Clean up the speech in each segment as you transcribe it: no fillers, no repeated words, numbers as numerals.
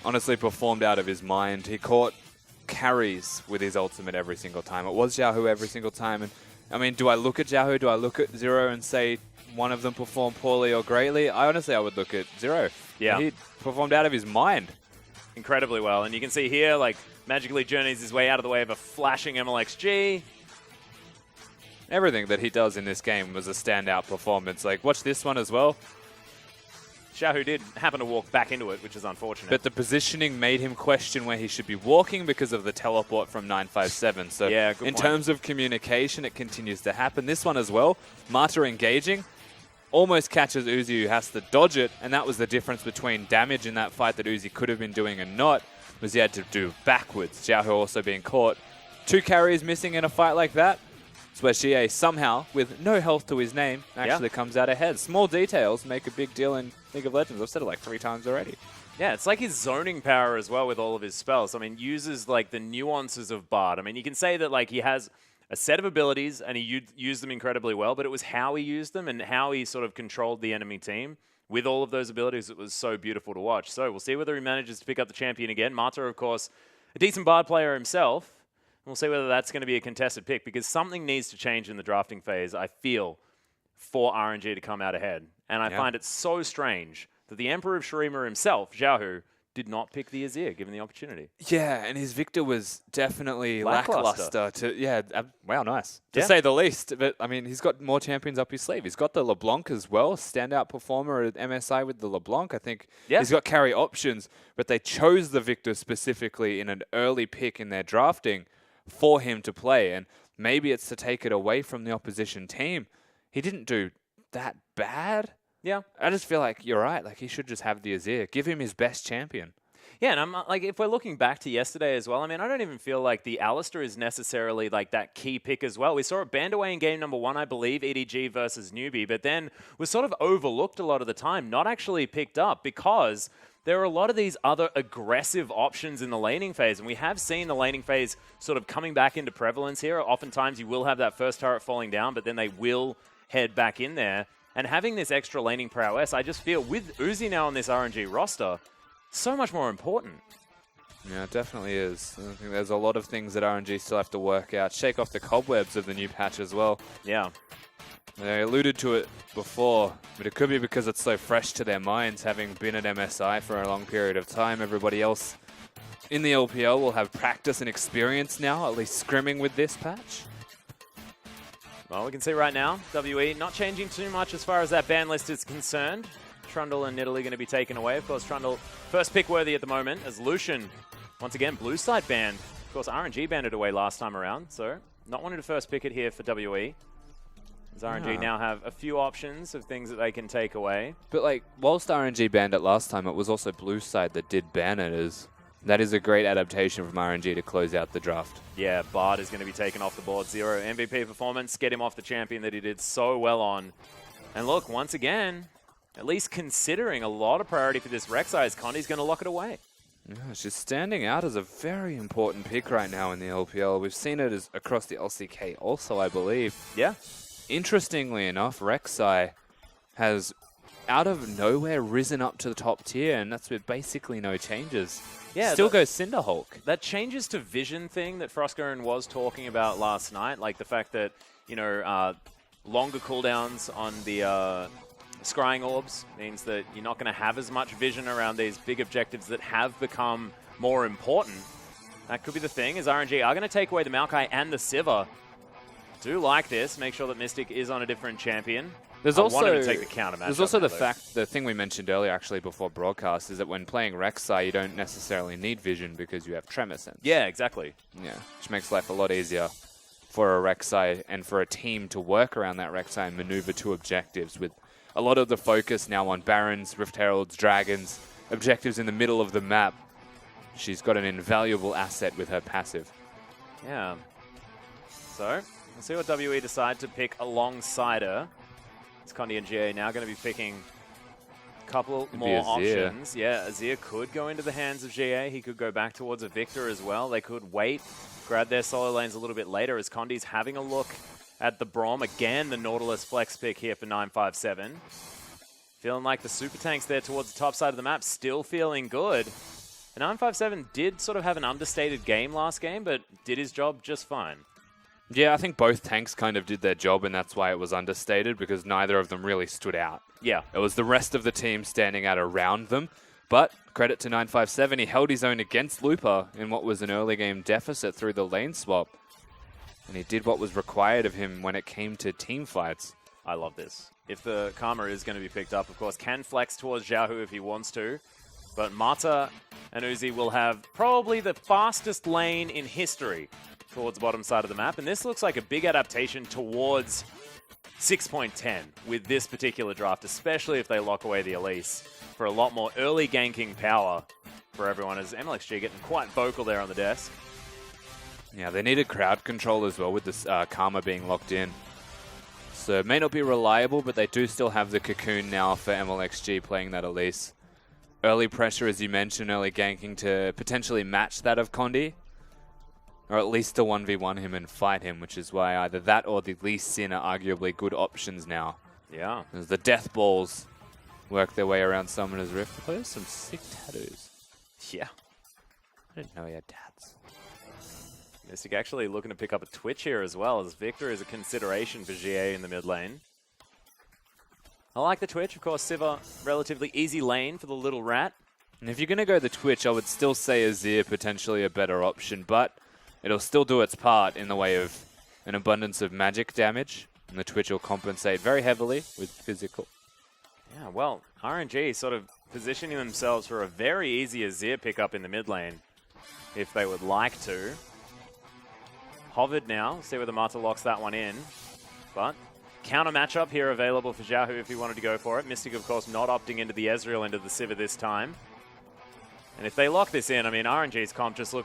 Honestly performed out of his mind. He caught carries with his ultimate every single time. It was xiaohu every single time. And I mean, do I look at xiaohu? Do I look at Zero and say one of them performed poorly or greatly? I would look at Zero. Yeah. He performed out of his mind. Incredibly well. And you can see here, like, magically journeys his way out of the way of a flashing Mlxg. Everything that he does in this game was a standout performance. Like, watch this one as well. xiaohu did happen to walk back into it, which is unfortunate. But the positioning made him question where he should be walking because of the teleport from 957. So yeah, good in point. terms of communication, it continues to happen. This one as well, Mata engaging, almost catches Uzi, who has to dodge it, and that was the difference between damage in that fight that Uzi could have been doing and not, was he had to do backwards. xiaohu also being caught. 2 carries missing in a fight like that. It's where xiye somehow, with no health to his name, actually comes out ahead. Small details make a big deal in League of Legends. I've said it like 3 times already. Yeah, it's like his zoning power as well with all of his spells. I mean, uses like the nuances of Bard. I mean, you can say that like he has a set of abilities and he used them incredibly well, but it was how he used them and how he sort of controlled the enemy team with all of those abilities. It was so beautiful to watch. So we'll see whether he manages to pick up the champion again. Mata, of course, a decent Bard player himself. We'll see whether that's going to be a contested pick because something needs to change in the drafting phase, I feel, for RNG to come out ahead. And I find it so strange that the Emperor of Shurima himself, xiaohu, did not pick the Azir given the opportunity. Yeah, and his Viktor was definitely lackluster. Wow, nice. To say the least. But, I mean, he's got more champions up his sleeve. He's got the LeBlanc as well, standout performer at MSI with the LeBlanc. I think he's got carry options, but they chose the Viktor specifically in an early pick in their drafting for him to play, and maybe it's to take it away from the opposition team. He didn't do that bad. Yeah. I just feel like you're right. Like, he should just have the Azir. Give him his best champion. Yeah, and I'm like, if we're looking back to yesterday as well, I mean, I don't even feel like the Alistar is necessarily like that key pick as well. We saw it banned away in game number 1, I believe, EDG versus Newbee, but then was sort of overlooked a lot of the time, not actually picked up because there are a lot of these other aggressive options in the laning phase, and we have seen the laning phase sort of coming back into prevalence here. Oftentimes you will have that first turret falling down, but then they will head back in there. And having this extra laning prowess, I just feel with Uzi now on this RNG roster, so much more important. Yeah, it definitely is. I think there's a lot of things that RNG still have to work out. Shake off the cobwebs of the new patch as well. Yeah. They alluded to it before, but it could be because it's so fresh to their minds, having been at MSI for a long period of time. Everybody else in the LPL will have practice and experience now, at least scrimming with this patch. Well, we can see right now, WE not changing too much as far as that ban list is concerned. Trundle and Nidalee going to be taken away. Of course, Trundle first pick worthy at the moment as Lucian, once again, blue side banned. Of course, RNG banned it away last time around, so not wanting to first pick it here for WE. As RNG now have a few options of things that they can take away. But like, whilst RNG banned it last time, it was also blue side that did ban it. That is a great adaptation from RNG to close out the draft. Yeah, Bard is going to be taken off the board. 0 MVP performance, get him off the champion that he did so well on. And look, once again, at least considering a lot of priority for this Rek'Sai, as Condi's going to lock it away. Yeah, she's standing out as a very important pick right now in the LPL. We've seen it as across the LCK also, I believe. Yeah. Interestingly enough, Rek'Sai has out of nowhere risen up to the top tier, and that's with basically no changes. Yeah, still goes Cinderhulk. That changes to vision thing that Froskerin was talking about last night, like the fact that, you know, longer cooldowns on the scrying orbs means that you're not going to have as much vision around these big objectives that have become more important. That could be the thing, is RNG are going to take away the Maokai and the Sivir. Do like this. Make sure that Mystic is on a different champion. There's I wanted to take the counter match. There's also the thing we mentioned earlier, actually, before broadcast, is that when playing Rek'Sai, you don't necessarily need vision because you have tremor sense. Yeah, exactly. Yeah, which makes life a lot easier for a Rek'Sai and for a team to work around that Rek'Sai and maneuver to objectives, with a lot of the focus now on Barons, Rift Heralds, Dragons, objectives in the middle of the map. She's got an invaluable asset with her passive. Yeah. So, we'll see what WE decide to pick alongside her. It's Condi and xiye now going to be picking a couple more options. Yeah, Azir could go into the hands of xiye. He could go back towards a Viktor as well. They could wait, grab their solo lanes a little bit later as Condi's having a look at the Braum. Again, the Nautilus flex pick here for 957. Feeling like the super tanks there towards the top side of the map, still feeling good. And 957 did sort of have an understated game last game, but did his job just fine. Yeah, I think both tanks kind of did their job, and that's why it was understated, because neither of them really stood out. Yeah. It was the rest of the team standing out around them. But credit to 957, he held his own against Looper in what was an early game deficit through the lane swap. And he did what was required of him when it came to team fights. I love this. If the Karma is going to be picked up, of course, can flex towards xiaohu if he wants to. But Mata and Uzi will have probably the fastest lane in history towards the bottom side of the map. And this looks like a big adaptation towards 6.10 with this particular draft, especially if they lock away the Elise for a lot more early ganking power for everyone, as Mlxg getting quite vocal there on the desk. Yeah, they needed crowd control as well with this Karma being locked in. So it may not be reliable, but they do still have the cocoon now for Mlxg playing that Elise. Early pressure, as you mentioned, early ganking to potentially match that of Condi. Or at least to 1v1 him and fight him, which is why either that or the Lee Sin are arguably good options now. Yeah. As the Death Balls work their way around Summoner's Rift. He plays some sick tattoos. Yeah. I didn't know he had tats. Mystic actually looking to pick up a Twitch here as well, as Viktor is a consideration for xiye in the mid lane. I like the Twitch. Of course, Sivir, relatively easy lane for the little rat. And if you're going to go the Twitch, I would still say Azir potentially a better option, but it'll still do its part in the way of an abundance of magic damage, and the Twitch will compensate very heavily with physical. Yeah, well, RNG sort of positioning themselves for a very easy Azir pickup in the mid lane, if they would like to. Hovered now, see whether Mata locks that one in, but counter matchup here available for xiaohu if he wanted to go for it. Mystic, of course, not opting into the Ezreal into the Sivir this time. And if they lock this in, I mean, RNG's comp just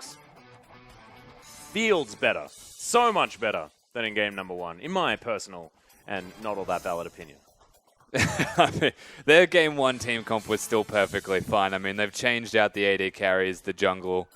feels better. So much better than in game number 1, in my personal and not all that valid opinion. I mean, their game 1 team comp was still perfectly fine. I mean, they've changed out the AD carries, the jungle,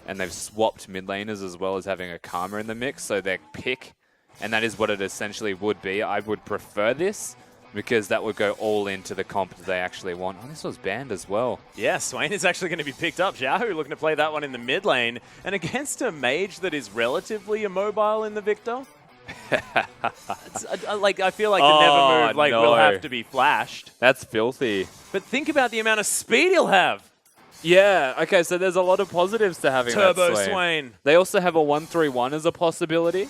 and they've swapped mid laners as well as having a Karma in the mix, so their pick, and that is what it essentially would be. I would prefer this, because that would go all into the comp that they actually want. Oh, this was banned as well. Yeah, Swain is actually going to be picked up. xiaohu looking to play that one in the mid lane, and against a mage that is relatively immobile in the Viktor. I feel like the never move will have to be flashed. That's filthy. But think about the amount of speed he'll have. Yeah, okay, so there's a lot of positives to having Turbo that Swain. They also have a 1-3-1 as a possibility.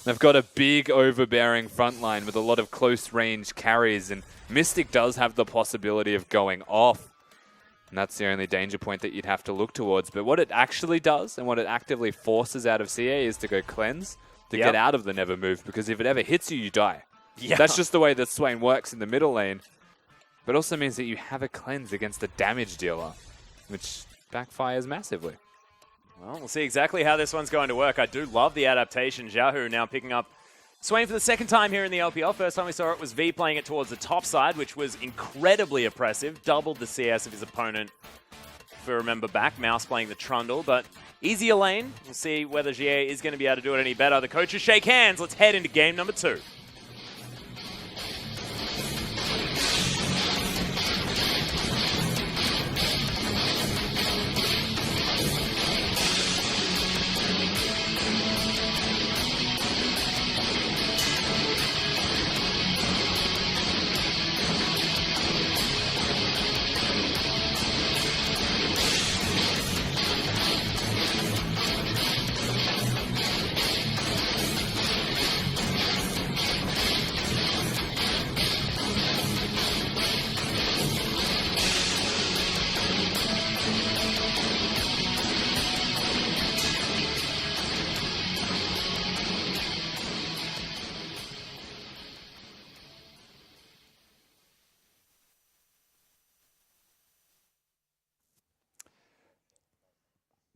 They've got a big overbearing front line with a lot of close range carries, and Mystic does have the possibility of going off. And that's the only danger point that you'd have to look towards. But what it actually does, and what it actively forces out of xiye, is to go cleanse, to get out of the never move, because if it ever hits you, you die. Yeah. That's just the way that Swain works in the middle lane. But it also means that you have a cleanse against the damage dealer, which backfires massively. Well, we'll see exactly how this one's going to work. I do love the adaptation. xiaohu now picking up Swain for the second time here in the LPL. First time we saw it was V playing it towards the top side, which was incredibly oppressive. Doubled the CS of his opponent. If we remember back, Mouse playing the Trundle, but easier lane. We'll see whether xiye is going to be able to do it any better. The coaches shake hands. Let's head into game number 2.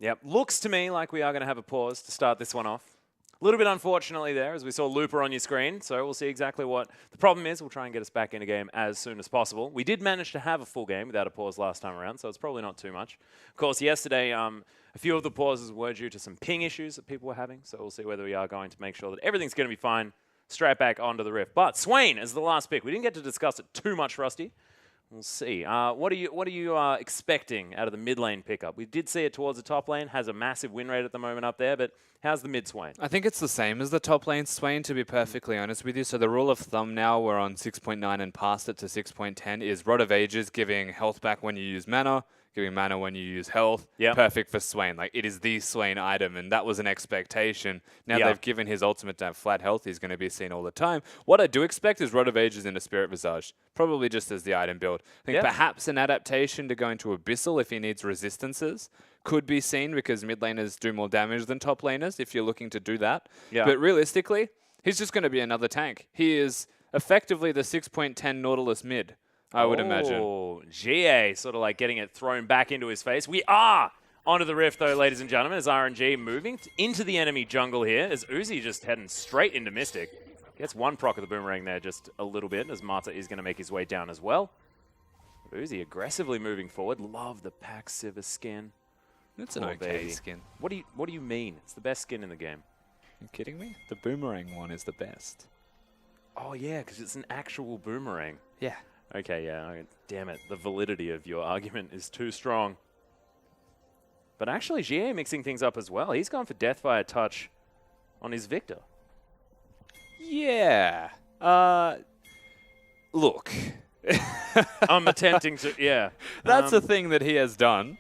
Yep, looks to me like we are going to have a pause to start this one off. A little bit unfortunately there, as we saw Looper on your screen, so we'll see exactly what the problem is. We'll try and get us back in a game as soon as possible. We did manage to have a full game without a pause last time around, so it's probably not too much. Of course, yesterday, a few of the pauses were due to some ping issues that people were having, so we'll see whether we are going to make sure that everything's going to be fine straight back onto the Rift. But Swain is the last pick. We didn't get to discuss it too much, Rusty. We'll see. What are you expecting out of the mid lane pickup? We did see it towards the top lane. Has a massive win rate at the moment up there, but how's the mid Swain? I think it's the same as the top lane Swain, to be perfectly honest with you. So the rule of thumb now, we're on 6.9 and past it to 6.10, is Rod of Ages giving health back when you use mana, giving mana when you use health. Yep. Perfect for Swain. Like, it is the Swain item, and that was an expectation. Now they've given his ultimate to have flat health. He's going to be seen all the time. What I do expect is Rod of Ages into Spirit Visage, probably just as the item build. I think perhaps an adaptation to go into Abyssal if he needs resistances could be seen, because mid laners do more damage than top laners if you're looking to do that. But realistically, he's just going to be another tank. He is effectively the 6.10 Nautilus mid, I would imagine. Oh, xiye sort of like getting it thrown back into his face. We are onto the rift, though, ladies and gentlemen, as RNG moving into the enemy jungle here, as Uzi just heading straight into Mystic. Gets one proc of the boomerang there just a little bit, as Mata is going to make his way down as well. Uzi aggressively moving forward. Love the Pack Sivir skin. It's an okay skin. What do you mean? It's the best skin in the game. Are you kidding me? The boomerang one is the best. Oh, yeah, because it's an actual boomerang. Yeah. Okay, yeah. Damn it. The validity of your argument is too strong. But actually, xiye mixing things up as well. He's gone for Death via Touch on his Viktor. Yeah. Look. I'm attempting to, yeah. That's a thing that he has done.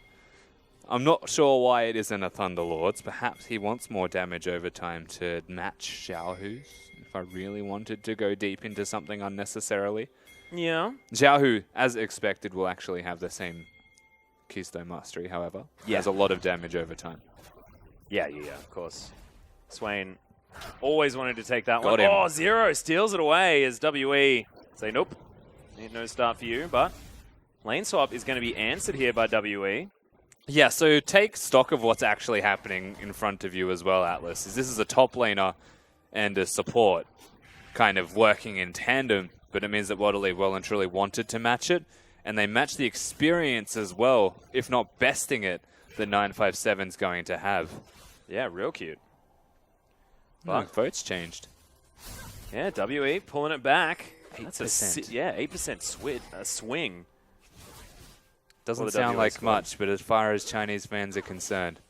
I'm not sure why it isn't a Thunderlords. Perhaps he wants more damage over time to match xiaohu's, if I really wanted to go deep into something unnecessarily. Yeah. Xiaohu, as expected, will actually have the same Keystone Mastery, however. He has a lot of damage over time. Yeah, of course. Swain always wanted to take that one. Him. Oh, Zero steals it away as WE say, nope, need no start for you, but lane swap is going to be answered here by WE. Yeah, so take stock of what's actually happening in front of you as well, Atlas. This is a top laner and a support kind of working in tandem, but it means that Waterley well and truly wanted to match it, and they match the experience as well, if not besting it, that 957's going to have. Yeah, real cute. But votes changed. Yeah, WE pulling it back. 8%. That's 8% swing. Doesn't sound like much, but as far as Chinese fans are concerned,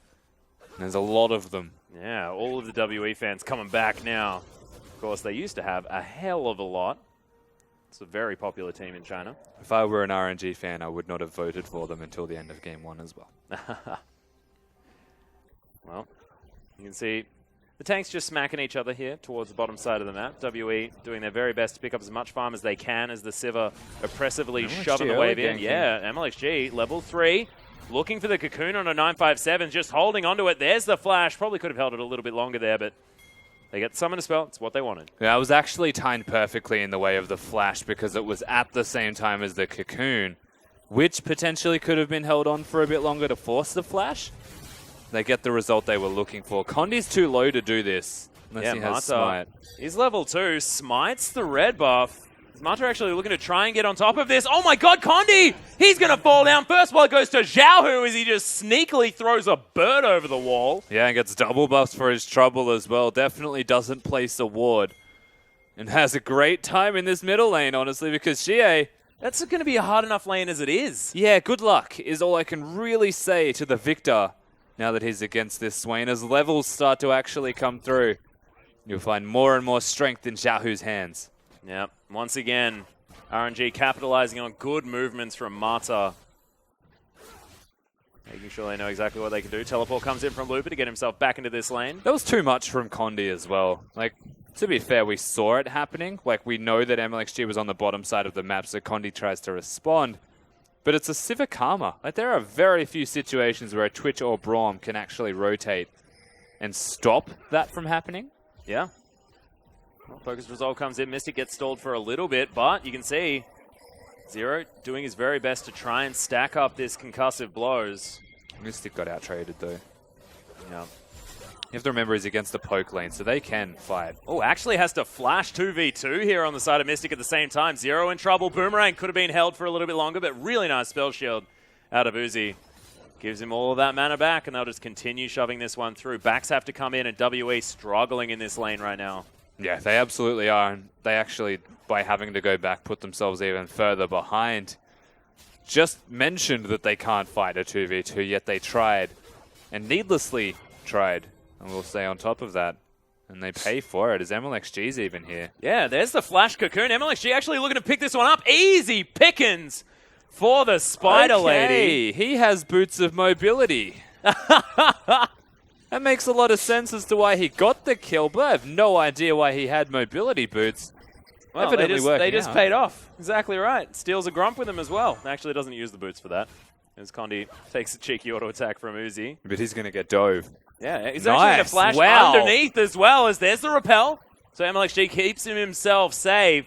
there's a lot of them. Yeah, all of the WE fans coming back now. Of course, they used to have a hell of a lot. It's a very popular team in China. If I were an RNG fan, I would not have voted for them until the end of Game 1 as well. Well, you can see the tanks just smacking each other here towards the bottom side of the map. WE doing their very best to pick up as much farm as they can as the Sivir oppressively shoving the wave in. Yeah, Mlxg, level 3. Looking for the cocoon on a 957, just holding onto it. There's the flash. Probably could have held it a little bit longer there, but they get the summon spell. It's what they wanted. Yeah, it was actually timed perfectly in the way of the flash because it was at the same time as the cocoon, which potentially could have been held on for a bit longer to force the flash. They get the result they were looking for. Condi's too low to do this, unless he has Smite. He's level 2, smites the red buff. Is Mata actually looking to try and get on top of this? Oh my god, Condi! He's going to fall down. First ball goes to xiaohu as he just sneakily throws a bird over the wall. Yeah, and gets double buffs for his trouble as well. Definitely doesn't place a ward. And has a great time in this middle lane, honestly, because xiye... That's going to be a hard enough lane as it is. Yeah, good luck is all I can really say to the Viktor now that he's against this Swain. As levels start to actually come through, you'll find more and more strength in xiaohu's hands. Yep. Once again, RNG capitalizing on good movements from Mata. Making sure they know exactly what they can do. Teleport comes in from Looper to get himself back into this lane. That was too much from Condi as well. Like, to be fair, we saw it happening. Like, we know that Mlxg was on the bottom side of the map, so Condi tries to respond. But it's a Sivir Karma. Like, there are very few situations where a Twitch or Braum can actually rotate and stop that from happening. Yeah. Well, Focus Resolve comes in. Mystic gets stalled for a little bit, but you can see Zero doing his very best to try and stack up this concussive blows. Mystic got out-traded, though. Yeah. You have to remember he's against the poke lane, so they can fight. Oh, actually has to flash 2v2 here on the side of Mystic at the same time. Zero in trouble. Boomerang could have been held for a little bit longer, but really nice spell shield out of Uzi. Gives him all of that mana back, and they'll just continue shoving this one through. Backs have to come in, and WE struggling in this lane right now. Yeah, they absolutely are. And they actually, by having to go back, put themselves even further behind. just mentioned that they can't fight a 2v2, yet they tried. And needlessly tried. And we'll stay on top of that. And they pay for it, as Mlxg's even here. Yeah, there's the flash cocoon. Mlxg actually looking to pick this one up. Easy pickings for the Spider Lady. He has boots of mobility. That makes a lot of sense as to why he got the kill, but I have no idea why he had mobility boots. Well, they just paid off. Exactly right. Steals a Grump with him as well. Actually, doesn't use the boots for that. As Condi takes a cheeky auto attack from Uzi. But he's going to get dove. Yeah, he's actually going to flash underneath as well, as there's the repel. So Mlxg keeps himself safe.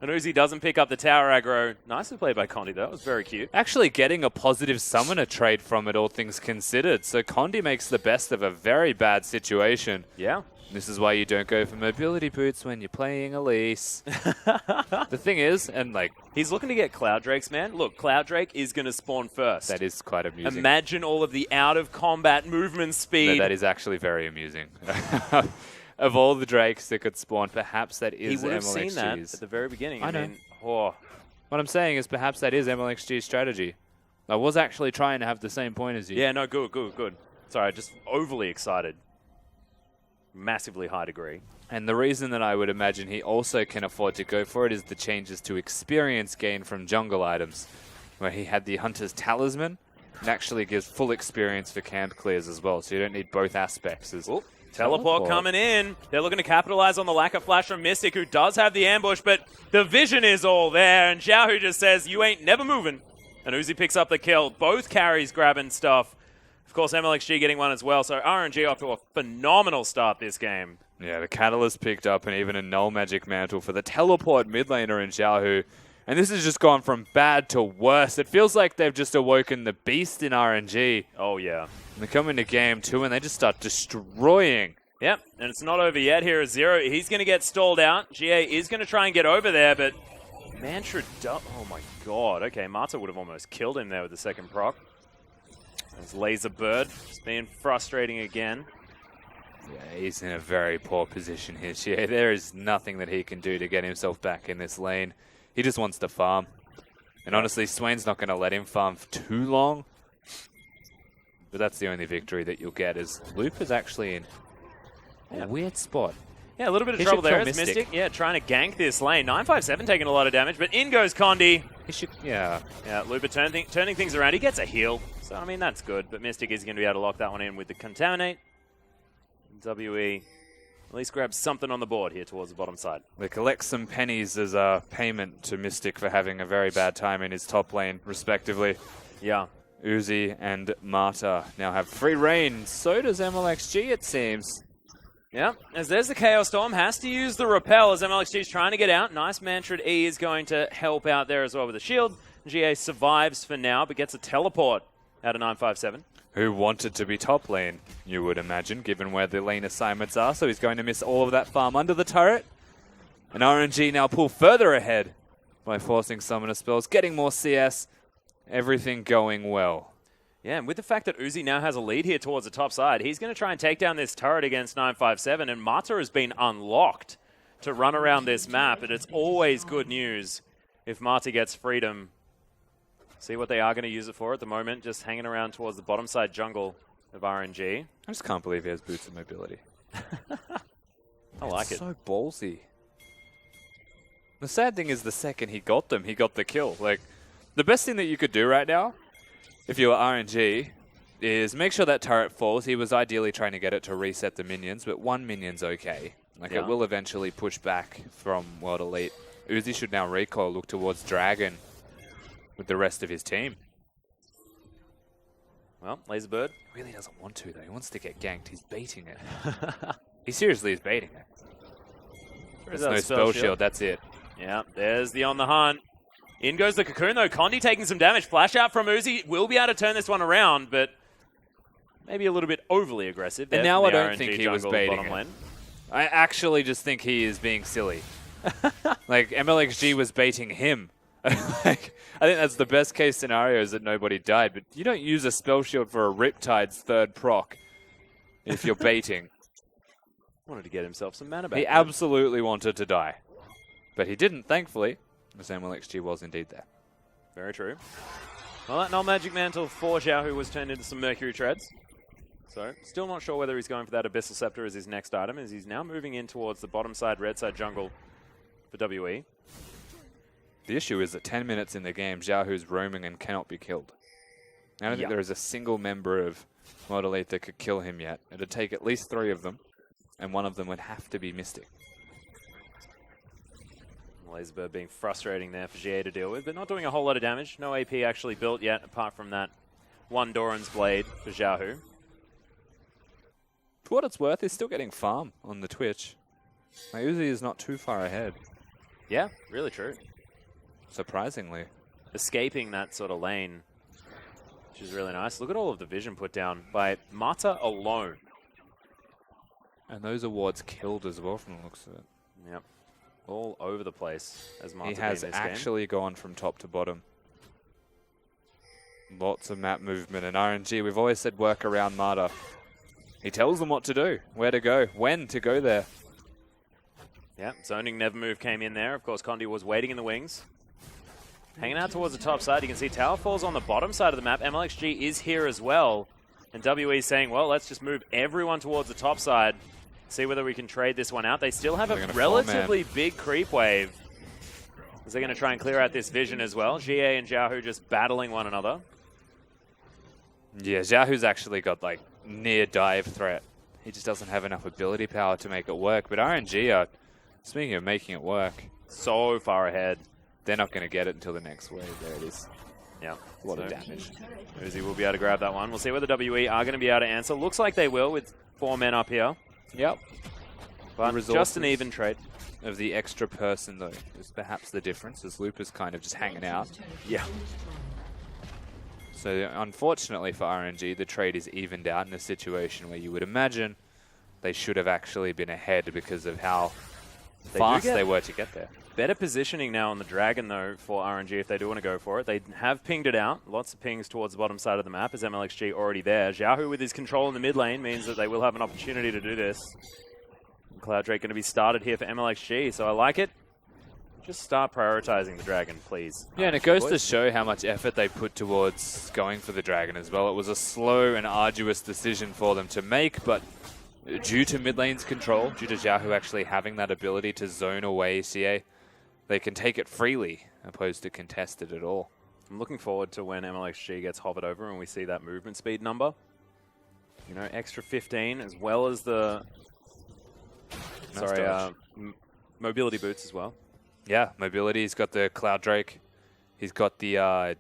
And Uzi doesn't pick up the tower aggro. Nicely played by Condi, though. That was very cute. Actually getting a positive summoner trade from it, all things considered. So Condi makes the best of a very bad situation. Yeah. This is why you don't go for mobility boots when you're playing Elise. The thing is, and like... He's looking to get Cloud Drakes, man. Look, Cloud Drake is going to spawn first. That is quite amusing. Imagine all of the out-of-combat movement speed. No, that is actually very amusing. Of all the Drakes that could spawn, perhaps that is Mlxg's. He would have seen that at the very beginning. I mean, What I'm saying is perhaps that is Mlxg's strategy. I was actually trying to have the same point as you. Yeah, no, good. Sorry, just overly excited. Massively high degree. And the reason that I would imagine he also can afford to go for it is the changes to experience gain from jungle items, where he had the Hunter's Talisman, and actually gives full experience for camp clears as well, so you don't need both aspects. Teleport coming in. They're looking to capitalize on the lack of flash from Mystic, who does have the ambush, but the vision is all there, and xiaohu just says, you ain't never moving. And Uzi picks up the kill. Both carries grabbing stuff. Of course, Mlxg getting one as well, so RNG off to a phenomenal start this game. Yeah, the Catalyst picked up and even a Null Magic Mantle for the teleport mid laner in xiaohu. And this has just gone from bad to worse. It feels like they've just awoken the beast in RNG. Oh, yeah. And they come into game 2 and they just start destroying. Yep, and it's not over yet. Here is Zero. He's going to get stalled out. xiye is going to try and get over there, but Mantra... Oh, my God. Okay, Marta would have almost killed him there with the second proc. There's Laser Bird. It's being frustrating again. Yeah, he's in a very poor position here, xiye. There is nothing that he can do to get himself back in this lane. He just wants to farm. And honestly, Swain's not going to let him farm for too long. But that's the only victory that you'll get, is Loop is actually in a weird spot. Yeah, a little bit of trouble there. It's Mystic. Yeah, trying to gank this lane. 957 taking a lot of damage, but in goes Condi. Yeah, Lupa turning things around. He gets a heal. So, I mean, that's good. But Mystic is going to be able to lock that one in with the Contaminate. WE at least grabs something on the board here towards the bottom side. They collect some pennies as a payment to Mystic for having a very bad time in his top lane, respectively. Yeah. Uzi and Marta now have free reign. So does Mlxg, it seems. Yeah, as there's the Chaos Storm, has to use the repel as Mlxg's trying to get out. Nice Mantra E is going to help out there as well with the shield. xiye survives for now, but gets a teleport out of 957. Who wanted to be top lane, you would imagine, given where the lane assignments are. So he's going to miss all of that farm under the turret. And RNG now pull further ahead by forcing summoner spells, getting more CS, everything going well. Yeah, and with the fact that Uzi now has a lead here towards the top side, he's going to try and take down this turret against 957, and Marta has been unlocked to run around this map, and it's always good news if Marta gets freedom. See what they are going to use it for at the moment, just hanging around towards the bottom side jungle of RNG. I just can't believe he has boots of mobility. I like it. So ballsy. The sad thing is the second he got them, he got the kill. Like, the best thing that you could do right now, if you were RNG, is make sure that turret falls. He was ideally trying to get it to reset the minions, but one minion's okay. Like, it will eventually push back from World Elite. Uzi should now recoil, look towards Dragon with the rest of his team. Well, Laser Bird really doesn't want to, though. He wants to get ganked. He's baiting it. He seriously is baiting it. There's no spell shield. That's it. Yeah, there's the On the Hunt. In goes the Cocoon, though. Condi taking some damage. Flash out from Uzi. Will be able to turn this one around, but maybe a little bit overly aggressive. And now I don't think he was baiting it. I actually just think he is being silly. Like, Mlxg was baiting him. Like, I think that's the best case scenario, is that nobody died, but you don't use a spell shield for a Riptide's third proc if you're baiting. Wanted to get himself some mana back. He absolutely wanted to die. But he didn't, thankfully, because Mlxg was indeed there. Very true. Well, that null magic mantle for xiaohu was turned into some Mercury Treads. So, still not sure whether he's going for that Abyssal Scepter as his next item, as he's now moving in towards the bottom side, red side jungle for WE. The issue is that 10 minutes in the game, xiaohu's roaming and cannot be killed. I don't think there is a single member of Model 8 that could kill him yet. It would take at least 3 of them, and one of them would have to be Mystic. Laserbird being frustrating there for xiye to deal with, but not doing a whole lot of damage. No AP actually built yet, apart from that one Doran's Blade for xiaohu. For what it's worth, he's still getting farm on the Twitch. My Uzi is not too far ahead. Yeah, really true. Surprisingly. Escaping that sort of lane, which is really nice. Look at all of the vision put down by Mata alone. And those awards killed as well from the looks of it. Yep. All over the place as Mata he has actually gone from top to bottom. Lots of map movement and RNG. We've always said work around Mata. He tells them what to do, where to go, when to go there. Yeah, zoning never move came in there. Of course, Condi was waiting in the wings. Hanging out towards the top side. You can see Tower falls on the bottom side of the map. Mlxg is here as well. And WE saying, well, let's just move everyone towards the top side. See whether we can trade this one out. They still have a relatively big creep wave. As they're going to try and clear out this vision as well. xiye and xiaohu just battling one another. Yeah, xiaohu's actually got like near dive threat. He just doesn't have enough ability power to make it work. But RNG are, speaking of making it work, so far ahead. They're not going to get it until the next wave. There it is. Yeah. A lot of damage. Uzi will be able to grab that one. We'll see whether WE are going to be able to answer. Looks like they will with 4 men up here. Yep. But just an even trade. Of the extra person, though, is perhaps the difference, as Loop is kind of just hanging out. Yeah. So, unfortunately for RNG, the trade is evened out in a situation where you would imagine they should have actually been ahead because of how fast they were to get there. Better positioning now on the Dragon, though, for RNG if they do want to go for it. They have pinged it out. Lots of pings towards the bottom side of the map as Mlxg already there. xiaohu with his control in the mid lane means that they will have an opportunity to do this. Cloud Drake going to be started here for Mlxg, so I like it. Just start prioritizing the Dragon, please. Yeah, and it goes to show how much effort they put towards going for the Dragon as well. It was a slow and arduous decision for them to make, but due to mid lane's control, due to xiaohu actually having that ability to zone away xiye, they can take it freely, opposed to contested at all. I'm looking forward to when Mlxg gets hovered over and we see that movement speed number. You know, extra 15 as well as the... mobility boots as well. Yeah, mobility. He's got the Cloud Drake. He's got the,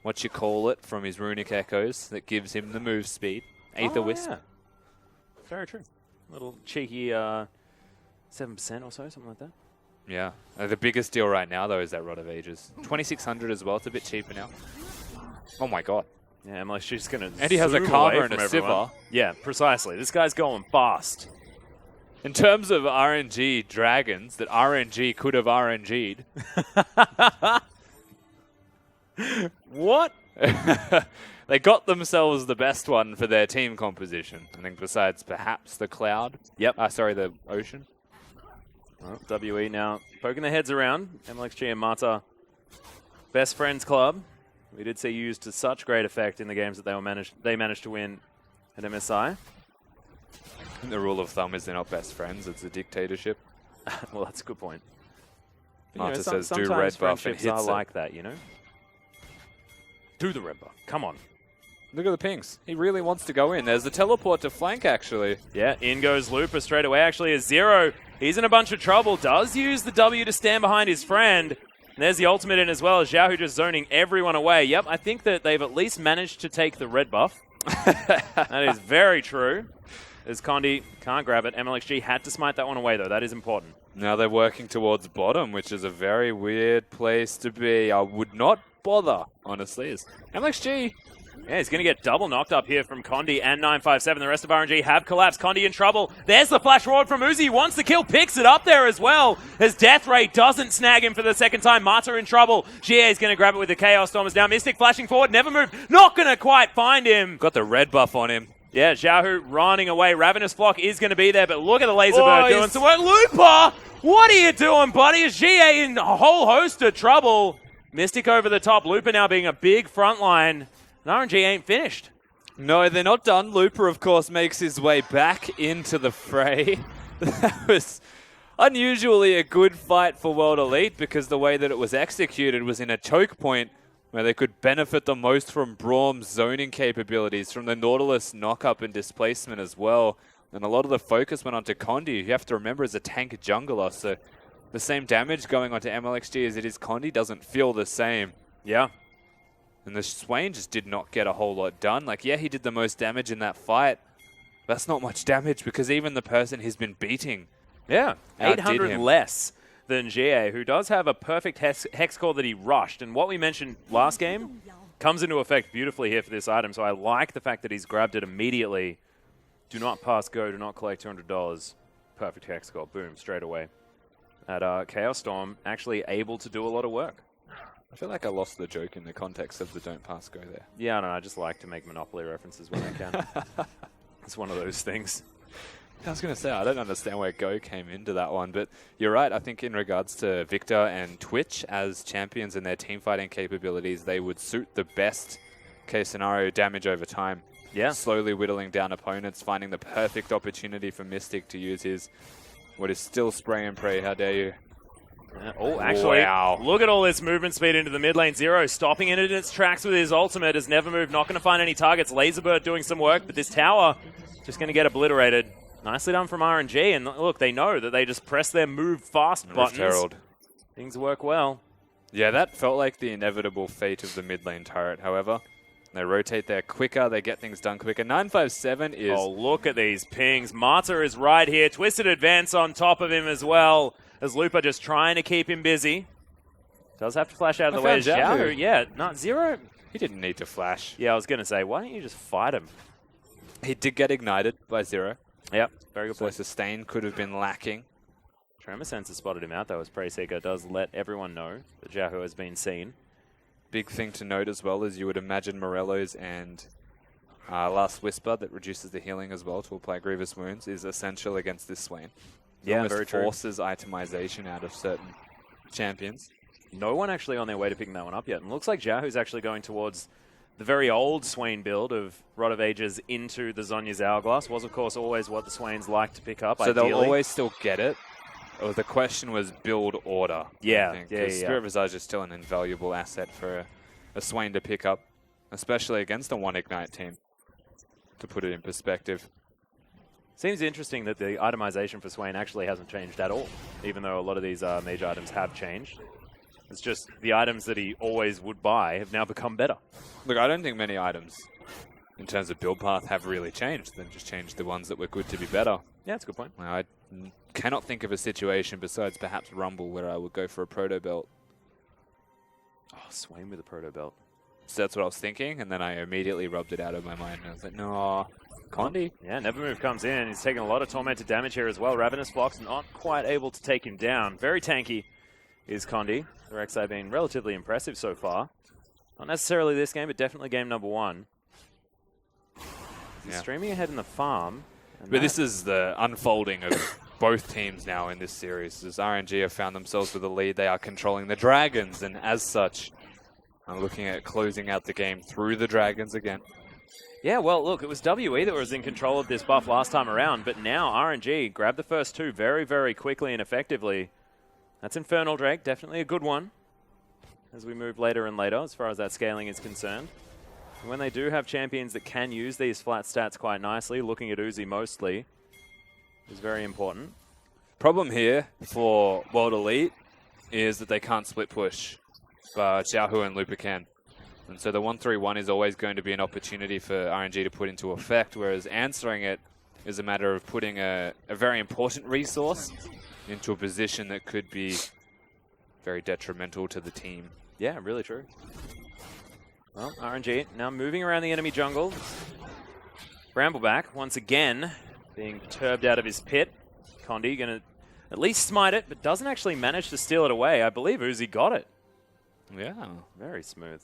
what you call it, from his runic echoes that gives him the move speed. Aether Wisp. Yeah. Very true. Little cheeky 7% or so, something like that. Yeah. The biggest deal right now, though, is that Rod of Ages. 2,600 as well. It's a bit cheaper now. Oh, my God. Yeah, Emily, she's going to And he has a Karma and a Sivir. Yeah, precisely. This guy's going fast. In terms of RNG dragons that RNG could have RNG'd. What? They got themselves the best one for their team composition. I think besides perhaps the Cloud. Yep. Sorry, the Ocean. Well, WE now poking their heads around. Mlxg and Mata, best friends club. We did see used to such great effect in the games that they managed to win at MSI. And the rule of thumb is they're not best friends. It's a dictatorship. Well, that's a good point. Mata says do red buff and hits are like that, you know? Do the red buff. Come on. Look at the pings. He really wants to go in. There's the teleport to flank, actually. Yeah, in goes Looper straight away. Actually, a 0. He's in a bunch of trouble. Does use the W to stand behind his friend. And there's the ultimate in as well, as xiaohu just zoning everyone away. Yep, I think that they've at least managed to take the red buff. That is very true. As Condi can't grab it. Mlxg had to smite that one away, though. That is important. Now they're working towards bottom, which is a very weird place to be. I would not bother, honestly. Mlxg. Yeah, he's going to get double knocked up here from Condi and 957. The rest of RNG have collapsed. Condi in trouble. There's the flash forward from Uzi. Wants the kill. Picks it up there as well. As Death Ray doesn't snag him for the second time. Mata in trouble. xiye is going to grab it with the Chaos Stormers now. Mystic flashing forward. Never moved. Not going to quite find him. Got the red buff on him. Yeah, xiaohu running away. Ravenous Flock is going to be there, but look at the Laserbird doing some work. Looper! What are you doing, buddy? Is xiye in a whole host of trouble? Mystic over the top. Looper now being a big front line. And RNG ain't finished. No, they're not done. Looper, of course, makes his way back into the fray. That was unusually a good fight for World Elite because the way that it was executed was in a choke point where they could benefit the most from Braum's zoning capabilities, from the Nautilus knock-up and displacement as well. And a lot of the focus went onto Condi. You have to remember is a tank jungler, so the same damage going onto Mlxg as it is Condi doesn't feel the same. Yeah. And the Swain just did not get a whole lot done. Like, yeah, he did the most damage in that fight. That's not much damage because even the person he's been beating, 800 less than xiye, who does have a perfect hex core that he rushed. And what we mentioned last game comes into effect beautifully here for this item. So I like the fact that he's grabbed it immediately. Do not pass go, do not collect $200. Perfect hex score, boom, straight away. At Chaos Storm, actually able to do a lot of work. I feel like I lost the joke in the context of the don't pass go there. Yeah, no, I just like to make Monopoly references when I can. It's one of those things. I was going to say, I don't understand where Go came into that one, but you're right. I think in regards to Viktor and Twitch as champions and their team fighting capabilities, they would suit the best case scenario damage over time. Yeah. Slowly whittling down opponents, finding the perfect opportunity for Mystic to use his, what is still spray and pray, how dare you. Oh, actually, wow. Look at all this movement speed into the mid lane. Zero stopping it in its tracks with his ultimate. Has never moved, not going to find any targets. Laserbird doing some work, but this tower just going to get obliterated. Nicely done from RNG, and look, they know that they just press their move fast buttons. Herald. Things work well. Yeah, that felt like the inevitable fate of the mid lane turret, however. They rotate there quicker, they get things done quicker. 957 is... Oh, look at these pings. Marta is right here. Twisted advance on top of him as well, as Looper just trying to keep him busy. Does have to flash out of the way. xiaohu, yeah, not Zero. He didn't need to flash. Yeah, I was going to say, why don't you just fight him? He did get ignited by Zero. Yep, very good so point. sustain could have been lacking. Tremor Sensor spotted him out though, as Preyseeker does let everyone know that xiaohu has been seen. Big thing to note as well is you would imagine Morello's and Last Whisper that reduces the healing as well to apply Grievous Wounds is essential against this Swain. Yeah, very true. Forces itemization out of certain champions. No one actually on their way to picking that one up yet. And looks like xiaohu's actually going towards the very old Swain build of Rod of Ages into the Zhonya's Hourglass. Was, of course, always what the Swains like to pick up, so ideally. They'll always still get it. Oh, the question was build order. Yeah, Spirit Visage is still an invaluable asset for a Swain to pick up, especially against a 1-Ignite team, to put it in perspective. Seems interesting that the itemization for Swain actually hasn't changed at all, even though a lot of these major items have changed. It's just the items that he always would buy have now become better. Look, I don't think many items in terms of build path have really changed. They've just changed the ones that were good to be better. Yeah, that's a good point. I cannot think of a situation besides perhaps Rumble where I would go for a Proto Belt. Oh, Swain with a Proto Belt. So that's what I was thinking, and then I immediately rubbed it out of my mind. And I was like, no, Condi. Yeah, Nevermove comes in. He's taking a lot of tormented damage here as well. Ravenous Fox not quite able to take him down. Very tanky is Condi. The Rek'Sai being relatively impressive so far. Not necessarily this game, but definitely game number one. He's streaming ahead in the farm. But this is the unfolding of both teams now in this series. As RNG have found themselves with a lead, they are controlling the Dragons, and as such, I'm looking at closing out the game through the Dragons again. Yeah, well, look, it was WE that was in control of this buff last time around, but now RNG grabbed the first two very, very quickly and effectively. That's Infernal Drake, definitely a good one as we move later and later as far as that scaling is concerned. And when they do have champions that can use these flat stats quite nicely, looking at Uzi mostly is very important. Problem here for World Elite is that they can't split push, but xiaohu and Looper can. And so the 1-3-1 is always going to be an opportunity for RNG to put into effect, whereas answering it is a matter of putting a very important resource into a position that could be very detrimental to the team. Yeah, really true. Well, RNG now moving around the enemy jungle. Brambleback, once again, being perturbed out of his pit. Condi going to at least smite it, but doesn't actually manage to steal it away. I believe Uzi got it. Yeah. Very smooth.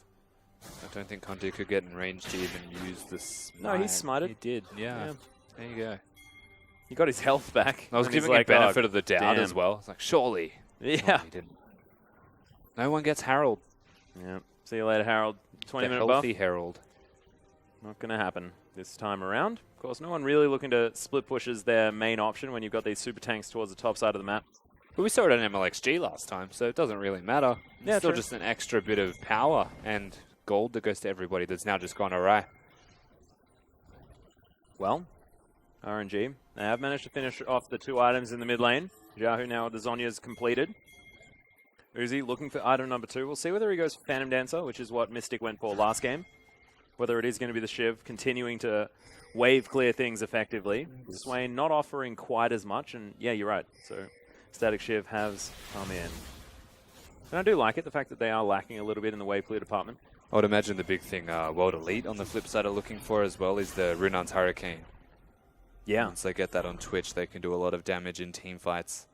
I don't think Condi could get in range to even use this. No, he smited. He did, yeah. There you go. He got his health back. I was giving him benefit of the doubt as well. It's like, surely. Yeah. Surely he didn't. No one gets Harold. Yeah. See you later, Harold. 20-minute buff. Healthy Herald. Not going to happen this time around. Of course, no one really looking to split push as their main option when you've got these super tanks towards the top side of the map. But we saw it on Mlxg last time, so it doesn't really matter. Yeah, it's still true. just an extra bit of power and gold that goes to everybody that's now just gone awry. Well, RNG, they have managed to finish off the 2 items in the mid lane. xiaohu now with the Zhonya's completed. Uzi looking for item number 2. We'll see whether he goes for Phantom Dancer, which is what Mystic went for last game. Whether it is going to be the Shiv continuing to wave clear things effectively. Swain not offering quite as much, and yeah, you're right. So Static Shiv has come in. And I do like it, the fact that they are lacking a little bit in the wave clear department. I would imagine the big thing World Elite on the flip side are looking for as well is the Runan's Hurricane. Yeah. Once they get that on Twitch, they can do a lot of damage in team fights.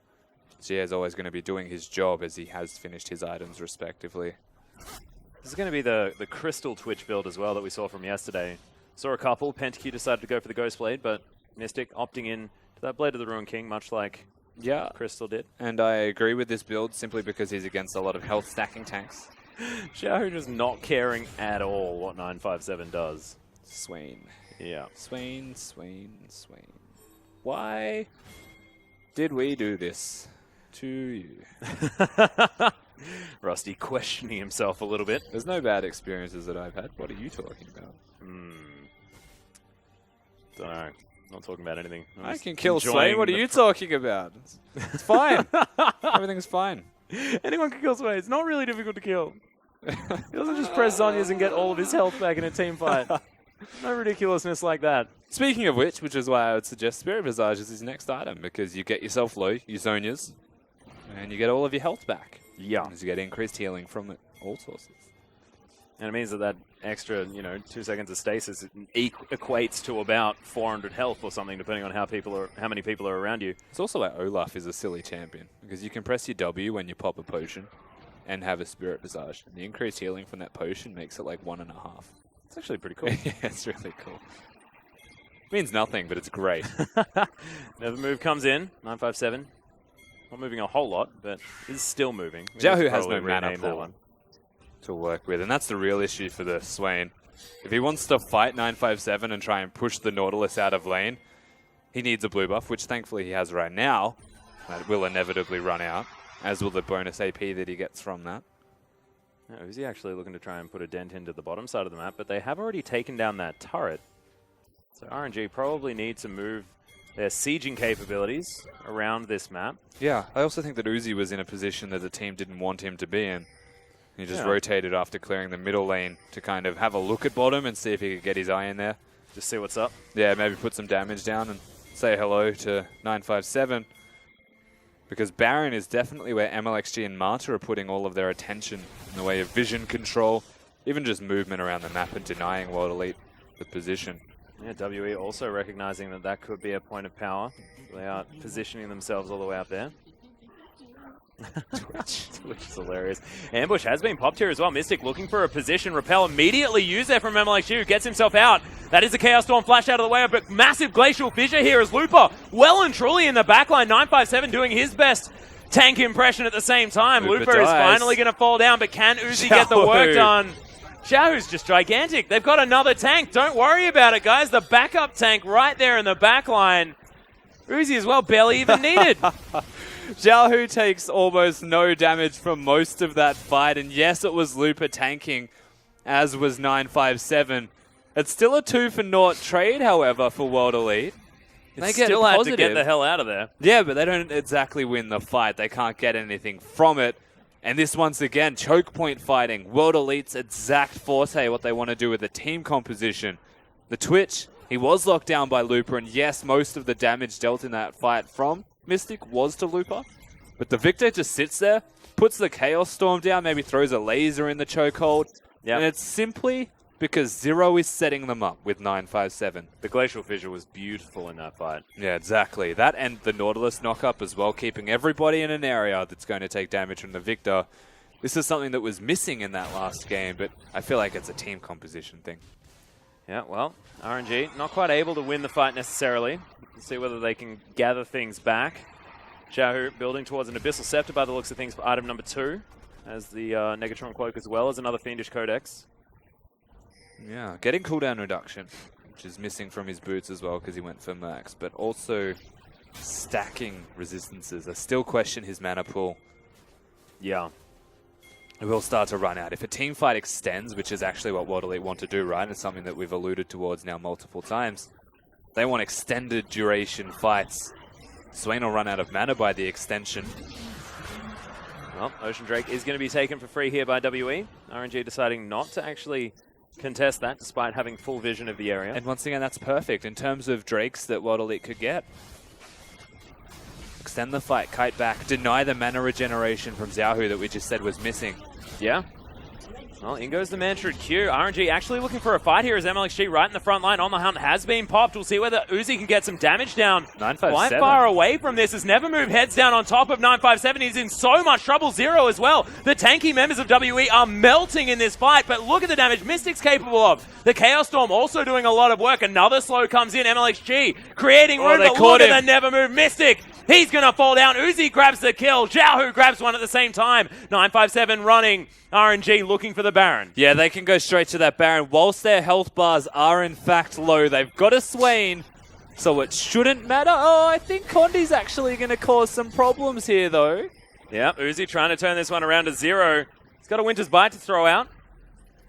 Xiye is always going to be doing his job as he has finished his items respectively. This is going to be the Crystal Twitch build as well that we saw from yesterday. Saw a couple. Pentakill decided to go for the Ghost Blade, but Mystic opting in to that Blade of the Ruin King, much like Crystal did. And I agree with this build simply because he's against a lot of health stacking tanks. xiaohu just not caring at all what 957 does. Swain. Yeah. Swain. Why did we do this to you? Rusty questioning himself a little bit. There's no bad experiences that I've had. What are you talking about? Don't know. Not talking about anything. I can kill Swain. What are you talking about? It's fine. Everything's fine. Anyone can kill Swain. It's not really difficult to kill. He doesn't just press Zhonya's and get all of his health back in a team fight. No ridiculousness like that. Speaking of which is why I would suggest Spirit Visage as his next item, because you get yourself low, you Zhonya's, and you get all of your health back. Yeah. As you get increased healing from it, all sources. And it means that extra, 2 seconds of stasis equates to about 400 health or something, depending on how many people are around you. It's also why Olaf is a silly champion, because you can press your W when you pop a potion and have a Spirit Visage. And the increased healing from that potion makes it like 1.5. It's actually pretty cool. Yeah, it's really cool. Means nothing, but it's great. Another move comes in, 957. Not moving a whole lot, but is still moving. xiaohu has no mana pool to work with, and that's the real issue for the Swain. If he wants to fight 957 and try and push the Nautilus out of lane, he needs a blue buff, which thankfully he has right now. That will inevitably run out, as will the bonus AP that he gets from that. Now, is he actually looking to try and put a dent into the bottom side of the map? But they have already taken down that turret. So RNG probably need to move their sieging capabilities around this map. Yeah, I also think that Uzi was in a position that the team didn't want him to be in. He just rotated after clearing the middle lane to kind of have a look at bottom and see if he could get his eye in there. Just see what's up. Yeah, maybe put some damage down and say hello to 957. Because Baron is definitely where Mlxg and Marta are putting all of their attention in the way of vision control, even just movement around the map and denying World Elite the position. Yeah, WE also recognizing that that could be a point of power. They are positioning themselves all the way up there. Twitch is hilarious. Ambush has been popped here as well. Mystic looking for a position. Repel immediately used there from Mlxg, who gets himself out. That is a Chaos Storm flash out of the way, but massive Glacial Fissure here as Looper well and truly in the backline. 957 doing his best tank impression at the same time. Looper is finally going to fall down, but can Uzi get the work done? xiaohu's just gigantic. They've got another tank. Don't worry about it, guys. The backup tank right there in the backline. Uzi as well, barely even needed. xiaohu takes almost no damage from most of that fight, and yes, it was Looper tanking, as was 957. It's still a 2-for-0 trade, however, for World Elite. They still have to get the hell out of there. Yeah, but they don't exactly win the fight. They can't get anything from it. And this, once again, choke point fighting. World Elite's exact forte, what they want to do with the team composition. The Twitch, he was locked down by Looper, and yes, most of the damage dealt in that fight from Mystic was to Looper. But the Viktor just sits there, puts the Chaos Storm down, maybe throws a laser in the chokehold. Yep. And it's simply because Zero is setting them up with 957. The Glacial Fissure was beautiful in that fight. Yeah, exactly. That and the Nautilus knock-up as well, keeping everybody in an area that's going to take damage from the Viktor. This is something that was missing in that last game, but I feel like it's a team composition thing. Yeah, well, RNG not quite able to win the fight necessarily. Let's see whether they can gather things back. xiaohu building towards an Abyssal Scepter by the looks of things for item number 2. as the Negatron Cloak as well as another Fiendish Codex. Yeah, getting cooldown reduction, which is missing from his boots as well because he went for Mlx, but also stacking resistances. I still question his mana pool. Yeah. It will start to run out. If a team fight extends, which is actually what World Elite want to do, right? It's something that we've alluded towards now multiple times. They want extended duration fights. Swain will run out of mana by the extension. Well, Ocean Drake is going to be taken for free here by WE. RNG deciding not to actually contest that despite having full vision of the area. And once again, that's perfect in terms of Drakes that World Elite could get. Extend the fight, kite back, deny the mana regeneration from xiaohu that we just said was missing. Yeah. Well, in goes the Mantra Q. RNG actually looking for a fight here as Mlxg right in the front line on the hunt has been popped. We'll see whether Uzi can get some damage down. 957. Quite far away from this as Nevermove heads down on top of 957. He's in so much trouble. Zero as well. The tanky members of WE are melting in this fight, but look at the damage Mystic's capable of. The Chaos Storm also doing a lot of work. Another slow comes in. Mlxg creating room, but look at the Nevermove Mystic. He's going to fall down. Uzi grabs the kill. xiaohu grabs one at the same time. 957 running. RNG looking for the Baron. Yeah, they can go straight to that Baron. Whilst their health bars are in fact low, they've got a Swain, so it shouldn't matter. Oh, I think Condi's actually going to cause some problems here, though. Yeah, Uzi trying to turn this one around to 0. He's got a Winter's Bite to throw out.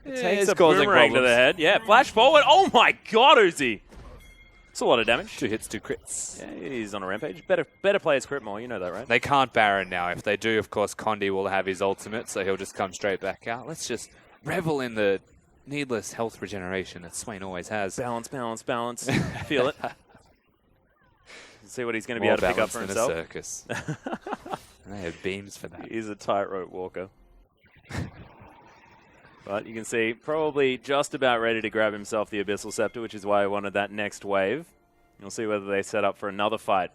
It takes a boomerang to the head. Yeah, flash forward. Oh my god, Uzi. That's a lot of damage. 2 hits, 2 crits. Yeah, he's on a rampage. Better play his crit more, you know that, right? They can't Baron now. If they do, of course, Condi will have his ultimate, so he'll just come straight back out. Let's just revel in the needless health regeneration that Swain always has. Balance, balance, balance. Feel it. See what he's going to be able to pick up for himself. A circus. And they have beams for that. He's a tightrope walker. But you can see, probably just about ready to grab himself the Abyssal Scepter, which is why I wanted that next wave. You'll see whether they set up for another fight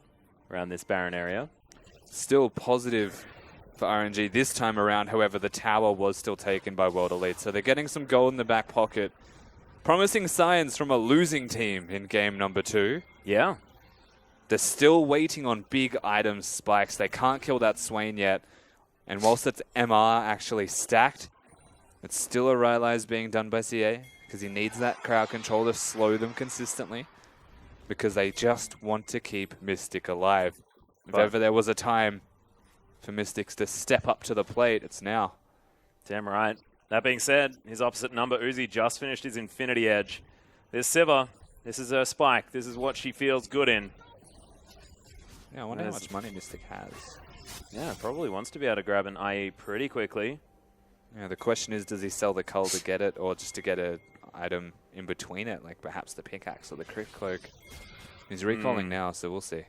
around this Baron area. Still positive for RNG this time around. However, the tower was still taken by World Elite, so they're getting some gold in the back pocket. Promising signs from a losing team in game number 2. Yeah. They're still waiting on big item spikes. They can't kill that Swain yet. And whilst it's MR actually stacked, it's still a Ryze being done by xiye because he needs that crowd control to slow them consistently because they just want to keep Mystic alive. If ever there was a time for Mystics to step up to the plate, it's now. Damn right. That being said, his opposite number, Uzi, just finished his Infinity Edge. There's Sivir. This is her spike. This is what she feels good in. Yeah, I wonder how much money Mystic has. Yeah, probably wants to be able to grab an IE pretty quickly. Yeah, the question is, does he sell the cull to get it, or just to get an item in between it, like perhaps the pickaxe or the crit cloak? He's recalling now, so we'll see.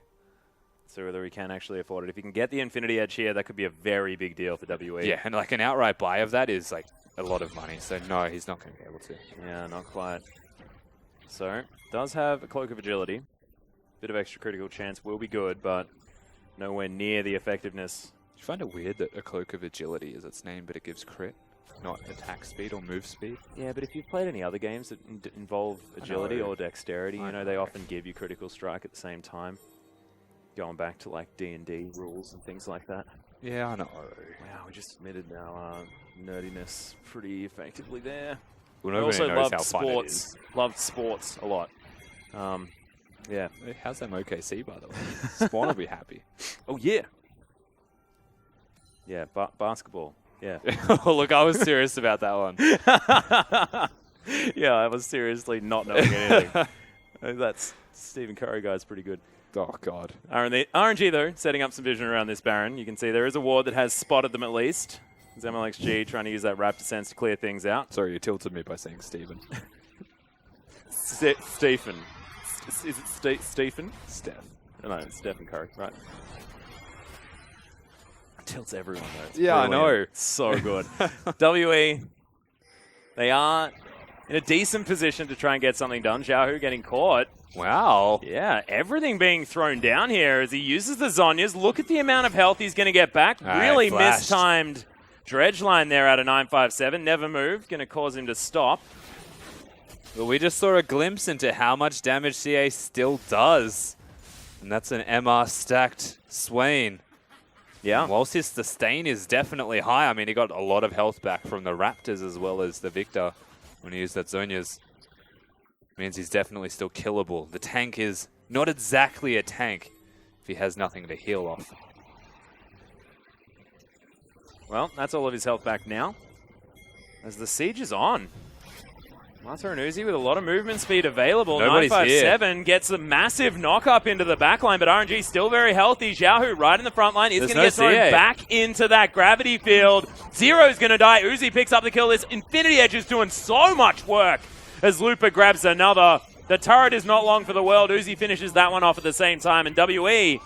So whether he can actually afford it. If he can get the Infinity Edge here, that could be a very big deal for WE. Yeah, and like an outright buy of that is like a lot of money, so no, he's not going to be able to. Yeah, not quite. So, does have a Cloak of Agility. Bit of extra critical chance will be good, but nowhere near the effectiveness. Do you find it weird that a Cloak of Agility is its name, but it gives crit, not attack speed or move speed? Yeah, but if you've played any other games that involve agility or dexterity, you know, they often give you critical strike at the same time. Going back to like D&D rules and things like that. Yeah, I know. Wow, we just admitted our nerdiness pretty effectively there. Well, I also loved sports. Loved sports a lot. Yeah. How's that Maokai, by the way? Spawn will be happy. Oh, yeah. Yeah, basketball. Yeah. Oh, look, I was serious about that one. Yeah, I was seriously not knowing anything. That's Stephen Curry guy's pretty good. Oh, God. RNG, though, setting up some vision around this Baron. You can see there is a ward that has spotted them at least. There's Mlxg trying to use that Raptor sense to clear things out. Sorry, you tilted me by saying Stephen. Stephen. Is it Stephen? Steph. No, it's Stephen Curry, right. Tilts everyone, though. It's yeah, brilliant. I know. So good. WE, they are in a decent position to try and get something done. xiaohu getting caught. Wow. Yeah, everything being thrown down here as he uses the Zhonya's. Look at the amount of health he's going to get back. Really mistimed dredge line there out of 957. Never moved. Going to cause him to stop. Well, we just saw a glimpse into how much damage xiye still does. And that's an MR stacked Swain. Yeah. Whilst his sustain is definitely high, I mean, he got a lot of health back from the Raptors as well as the Viktor when he used that Zhonya's. Means he's definitely still killable. The tank is not exactly a tank if he has nothing to heal off. Well, that's all of his health back now. As the siege is on. Mata and Uzi with a lot of movement speed available. Nobody's 957 gets a massive knock-up into the backline, but RNG still very healthy. Xiaohu right in the front line is going to get thrown back into that gravity field. Zero's going to die. Uzi picks up the kill. This Infinity Edge is doing so much work as Lupa grabs another. The turret is not long for the world. Uzi finishes that one off at the same time, and WE...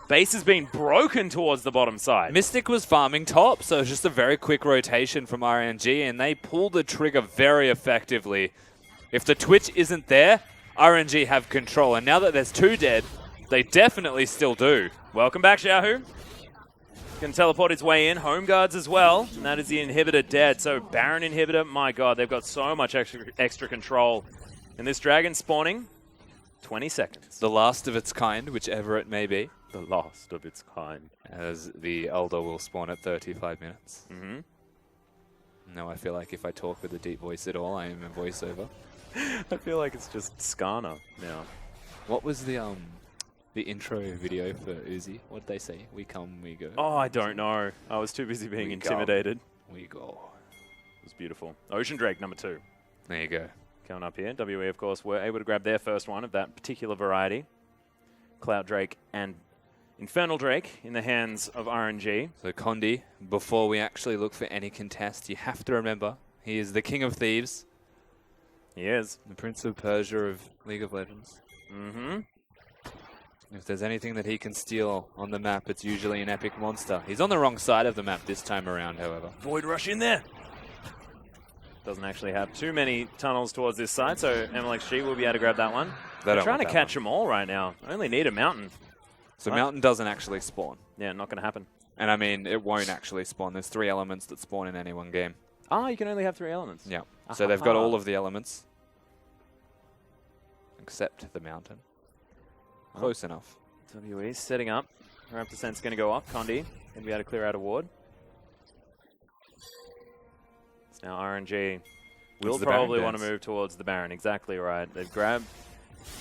base has been broken towards the bottom side. Mystic was farming top, so it's just a very quick rotation from RNG, and they pull the trigger very effectively. If the Twitch isn't there, RNG have control, and now that there's 2 dead, they definitely still do. Welcome back, Xiaohu. Can teleport his way in. Home guards as well, and that is the inhibitor dead. So Baron inhibitor, my god, they've got so much extra control. And this dragon spawning, 20 seconds. The last of its kind, whichever it may be. The last of its kind. As the Elder will spawn at 35 minutes. Mm-hmm. No, I feel like if I talk with a deep voice at all, I am a voiceover. I feel like it's just Skana now. What was the intro video for Uzi? What'd they say? We come, we go. Oh, I don't know. I was too busy being intimidated. We go. It was beautiful. Ocean Drake number 2. There you go. Coming up here. WE, of course, were able to grab their first one of that particular variety. Cloud Drake and Infernal Drake in the hands of RNG. So Condi, before we actually look for any contest, you have to remember, he is the King of Thieves. He is. The Prince of Persia of League of Legends. Mm-hmm. If there's anything that he can steal on the map, it's usually an epic monster. He's on the wrong side of the map this time around, however. Void Rush in there. Doesn't actually have too many tunnels towards this side, so Mlxg will be able to grab that one. They're trying to catch them all right now. Only need a mountain. So Mountain doesn't actually spawn. Yeah, not going to happen. And I mean, it won't actually spawn. There's 3 elements that spawn in any one game. Ah, you can only have 3 elements. Yeah. So they've got all of the elements. Except the Mountain. Close enough. WE setting up. Raptor Sense going to go off. Condi going to be able to clear out a ward. It's now RNG. Will probably want to move towards the Baron. Exactly right. They've grabbed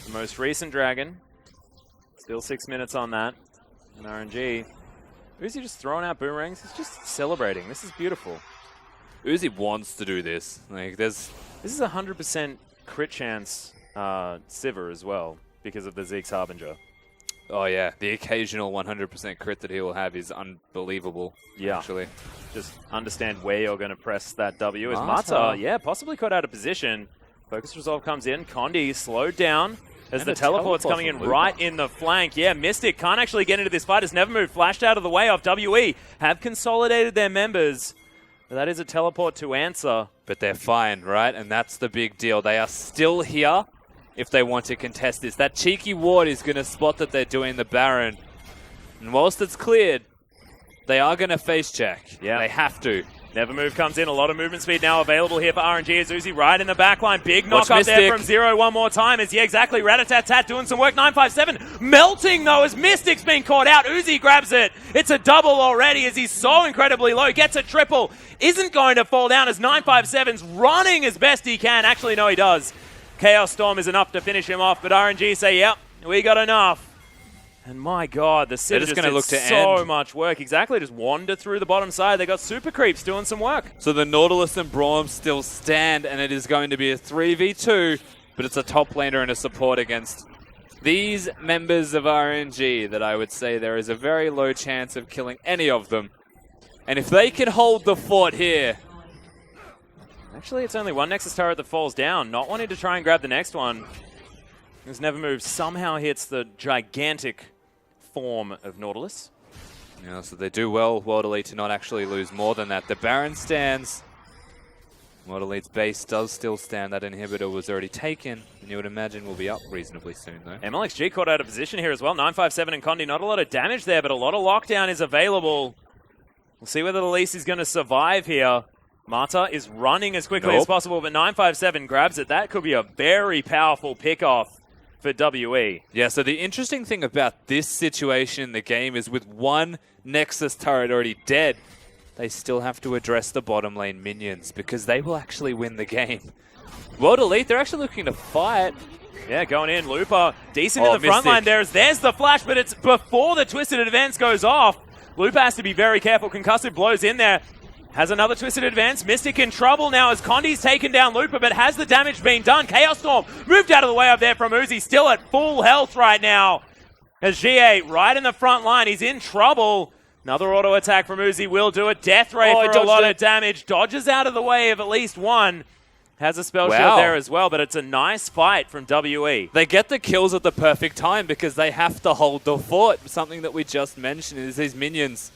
the most recent dragon. Still 6 minutes on that. And RNG. Uzi just throwing out boomerangs. He's just celebrating. This is beautiful. Uzi wants to do this. Like, this is a 100% crit chance Sivir as well because of the Zeke's Harbinger. Oh yeah, the occasional 100% crit that he will have is unbelievable. Yeah, actually. Just understand where you're going to press that W. As Mata, yeah, possibly caught out of position. Focus Resolve comes in. Condi slowed down as the teleport's coming in right in the flank. Yeah, Mystic can't actually get into this fight. It's never moved. Flashed out of the way off WE. Have consolidated their members. But that is a teleport to answer. But they're fine, right? And that's the big deal. They are still here if they want to contest this. That cheeky ward is going to spot that they're doing the Baron. And whilst it's cleared, they are going to face check. Yeah. They have to. Never Move comes in. A lot of movement speed now available here for RNG. As Uzi right in the backline. Big knock up there from Zero one more time. As, yeah, exactly. Rat-a-tat-tat doing some work. 957 melting, though, as Mystic's being caught out. Uzi grabs it. It's a double already as he's so incredibly low. Gets a triple. Isn't going to fall down as 957's running as best he can. Actually, no, he does. Chaos Storm is enough to finish him off, but RNG say, yep, we got enough. And my god, the Civ just going to look to so much work. Exactly, just wander through the bottom side. They got super creeps doing some work. So the Nautilus and Braum still stand, and it is going to be a 3v2, but it's a top laner and a support against these members of RNG that I would say there is a very low chance of killing any of them. And if they can hold the fort here... Actually, it's only one Nexus turret that falls down. Not wanting to try and grab the next one. This Never Move somehow hits the gigantic form of Nautilus. Yeah, so they do well, World Elite, to not actually lose more than that. The Baron stands. World Elite's base does still stand. That inhibitor was already taken, and you would imagine will be up reasonably soon, though. Mlxg caught out of position here as well. 957 and Condi, not a lot of damage there, but a lot of lockdown is available. We'll see whether Elise is going to survive here. Mata is running as quickly as possible, but 957 grabs it. That could be a very powerful pick-off for WE. Yeah, so the interesting thing about this situation in the game is with one Nexus turret already dead, they still have to address the bottom lane minions because they will actually win the game. World Elite, they're actually looking to fight. Yeah, going in. Looper, decent in the front line. There's the flash, but it's before the Twisted Advance goes off. Looper has to be very careful. Concussive blows in there. Has another Twisted Advance. Mystic in trouble now as Condi's taken down Looper, but has the damage been done? Chaos Storm moved out of the way up there from Uzi, still at full health right now. As xiye right in the front line, he's in trouble. Another auto attack from Uzi will do it. Death Ray for a lot of damage. Dodges out of the way of at least one. Has a spell shield there as well, but it's a nice fight from WE. They get the kills at the perfect time because they have to hold the fort. Something that we just mentioned is these minions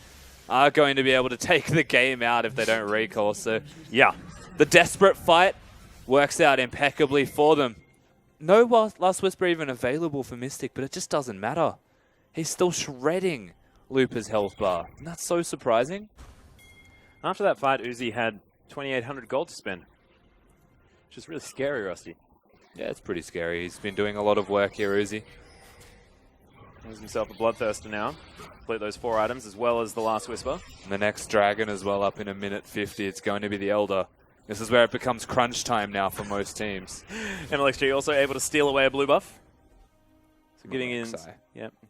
are going to be able to take the game out if they don't recall. So, yeah, the desperate fight works out impeccably for them. No Last Whisper even available for Mystic, but it just doesn't matter. He's still shredding Looper's health bar, and that's so surprising. After that fight, Uzi had 2,800 gold to spend, which is really scary, Rusty. Yeah, it's pretty scary. He's been doing a lot of work here, Uzi. Has himself a Bloodthirster now. Complete those 4 items as well as the Last Whisper. And the next Dragon as well up in a minute 50. It's going to be the Elder. This is where it becomes crunch time now for most teams. Mlxg also able to steal away a blue buff. So getting in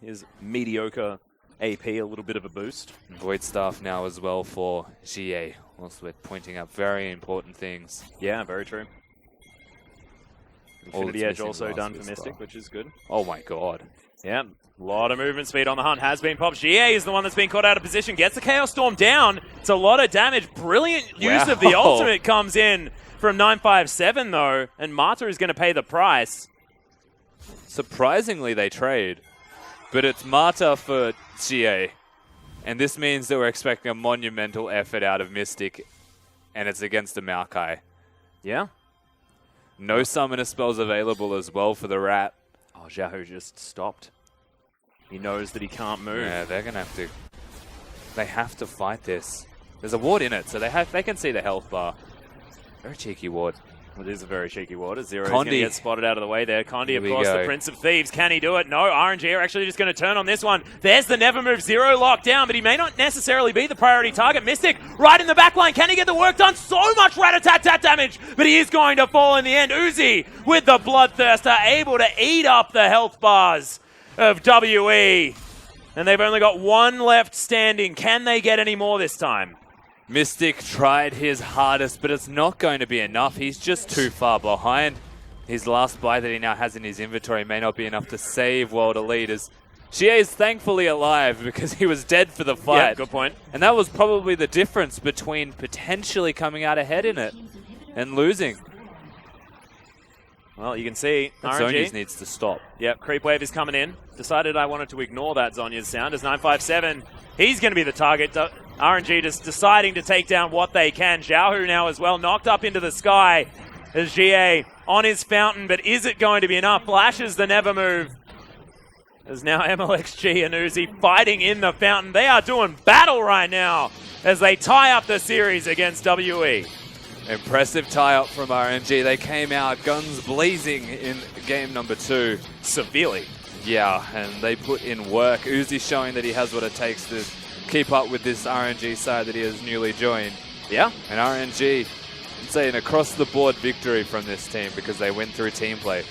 his mediocre AP a little bit of a boost. Void Staff now as well for xiye. Also we're pointing out very important things. Yeah, very true. Infinity Edge also done for Mystic, which is good. Oh my god. Yeah, a lot of movement speed on the hunt has been popped. xiye is the one that's been caught out of position. Gets the Chaos Storm down. It's a lot of damage. Brilliant use of the ultimate comes in from 957 though. And Marta is going to pay the price. Surprisingly, they trade. But it's Marta for xiye. And this means that we're expecting a monumental effort out of Mystic. And it's against the Maokai. Yeah. No summoner spells available as well for the Rat. Oh, xiaohu just stopped. He knows that he can't move. Yeah, they're going to have to... They have to fight this. There's a ward in it, so they can see the health bar. Very cheeky ward. It is a very cheeky ward. Zero is going to get spotted out of the way there. Condi, of course, the Prince of Thieves. Can he do it? No, RNG are actually just going to turn on this one. There's the Never Move. Zero locked down, but he may not necessarily be the priority target. Mystic right in the back line. Can he get the work done? So much rat-a-tat-tat damage, but he is going to fall in the end. Uzi with the Bloodthirster, able to eat up the health bars of WE. And they've only got one left standing. Can they get any more this time? Mystic tried his hardest, but it's not going to be enough. He's just too far behind. His last buy that he now has in his inventory may not be enough to save World Elite. xiye is thankfully alive because he was dead for the fight. Yeah, good point. And that was probably the difference between potentially coming out ahead in it and losing. Well, you can see RNG needs to stop. Yep, Creep Wave is coming in. Decided I wanted to ignore that Zhonya's sound as 957. He's going to be the target. RNG just deciding to take down what they can. Xiaohu now as well, knocked up into the sky as xiye on his fountain, but is it going to be enough? Flashes the Never Move. As now Mlxg and Uzi fighting in the fountain. They are doing battle right now as they tie up the series against WE. Impressive tie-up from RNG. They came out guns blazing in game number 2. Severely. Yeah, and they put in work. Uzi showing that he has what it takes to keep up with this RNG side that he has newly joined. Yeah. And RNG, I'd say an across-the-board victory from this team because they win through team play.